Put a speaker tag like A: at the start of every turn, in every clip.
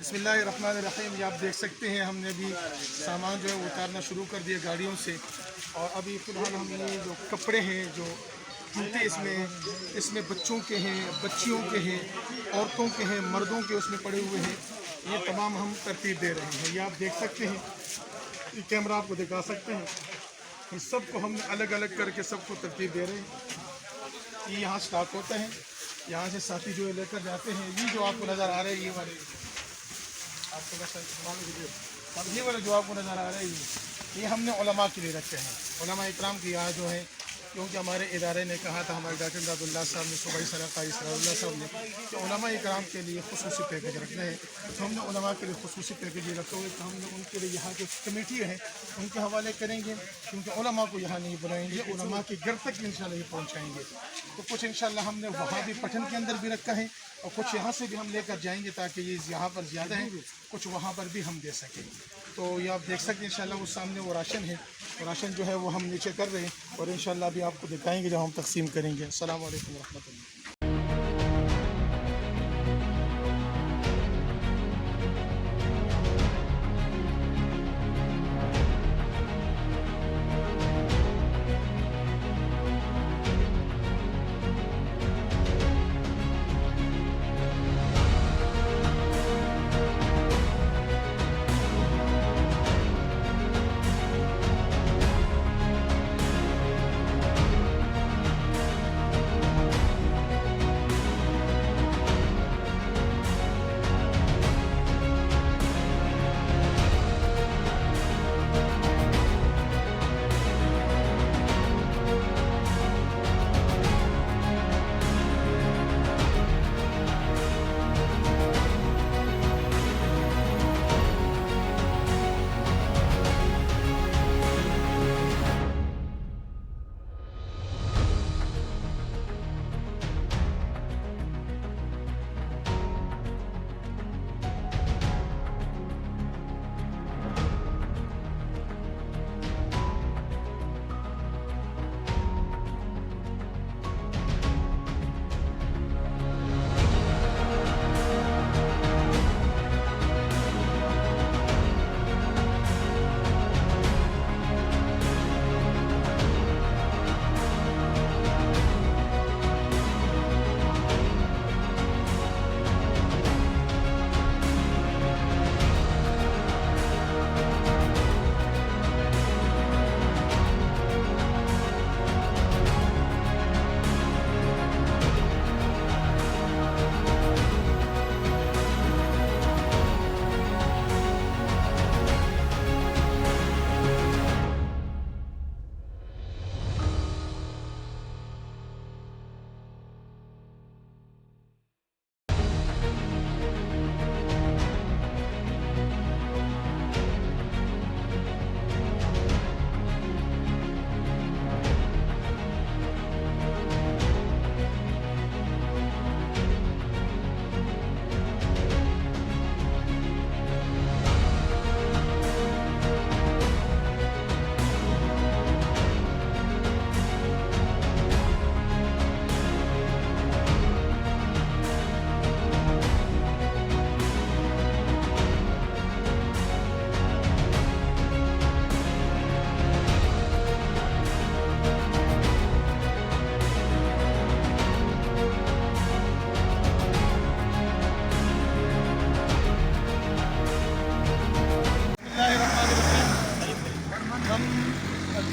A: बिस्मिल्लाहिर्रहमानिर्रहीम। ये आप देख सकते हैं हमने अभी सामान जो है वो उतारना शुरू कर दिया गाड़ियों से। और अभी फ़िलहाल हमने जो कपड़े हैं, जो जूते इसमें बच्चों के हैं, बच्चियों के हैं, औरतों के हैं, मर्दों के उसमें पड़े हुए हैं, ये तमाम हम तरतीब दे रहे हैं। ये आप देख सकते हैं, ये कैमरा आपको दिखा सकते हैं, इन सबको हम अलग अलग करके सबको तरतीब दे रहे हैं। ये यहाँ स्टॉक होता है, यहाँ से साथी जो है लेकर जाते हैं। ये जो आपको नज़र आ रहे हैं, ये वाले आपको बस अब ये वाले जो आपको नज़र आ रहे हैं, ये हमने उलमा के लिए रखे हैं। उलमा इकराम की यहाँ जो है, क्योंकि हमारे इदारे ने कहा था, हमारे डॉक्टर अब्दुल्ला साहब ने, सूबाई सलाक़ा इसराउल्लाह साहब ने, कि उलमा इकराम के लिए खुसूसी पैकेज रखने हैं। तो हमने उलमा के लिए खुसूसी पैकेज ये रखे हुए, तो हमने उनके लिए यहाँ की कमेटी है उनके हवाले करेंगे, क्योंकि उलमा को यहाँ नहीं बुलाएंगे, उलमा के घर तक इंशाल्लाह ये पहुँचाएँगे। तो कुछ इंशाल्लाह हमने वहाँ भी पठन के अंदर भी रखा है, और कुछ यहाँ से भी हम लेकर जाएंगे, ताकि ये यहाँ पर ज़्यादा है, कुछ वहाँ पर भी हम दे सकें। तो ये आप देख सकते हैं इंशाल्लाह उस सामने वो राशन है, वो राशन जो है वो हम नीचे कर रहे हैं, और इंशाल्लाह अभी आपको दिखाएंगे जब हम तकसीम करेंगे। अस्सलाम वालेकुम रहमतुल्लाह।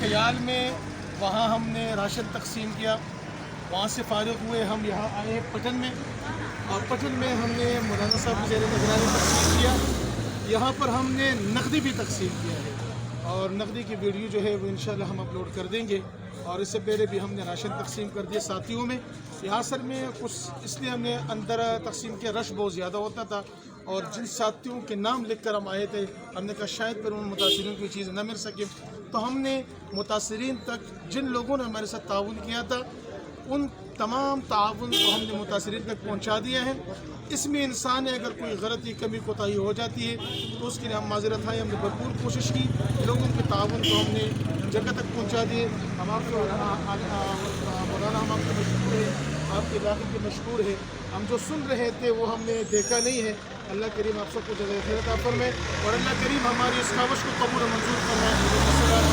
A: ख्याल में वहाँ हमने राशन तकसीम किया, वहाँ से फारिग हुए हम यहाँ आए पटन में, और पटन में हमने मौलाना साहब ज़ेर निगरानी तकसीम किया। यहाँ पर हमने नकदी भी तकसीम किया है, और नकदी की वीडियो जो है वो इंशाल्लाह हम अपलोड कर देंगे। और इससे पहले भी हमने राशन तकसीम कर दिए साथियों में। यहाँ सर में कुछ इसलिए हमने अंदर तकसीम किया, रश बहुत ज़्यादा होता था, और जिन साथियों के नाम लिख कर हम आए थे, हमने कहा शायद पर उन मुतासरीन को चीज़ न मिल सके, तो हमने मुतासरीन तक जिन लोगों ने हमारे साथ ताउन किया था, उन तमाम ताउन को हमने मुतासरीन तक पहुँचा दिया है। इसमें इंसान है अगर कोई गलती कमी कोताही हो जाती है तो उसके लिए हम माजरत है। हमने भरपूर कोशिश की, लोगों के ताउन को हमने जगह तक पहुँचा दिए। हम आपके मौलाना हम आपके मशहूर है, आपके इलाके के मशहूर है। हम जो सुन रहे थे वो हमने देखा नहीं है, अल्लाह करीम आप सबको जज़ाए खैर अता फरमाए और अल्लाह करीम हमारी इस कावश को कबूल और मंजूर फरमाए।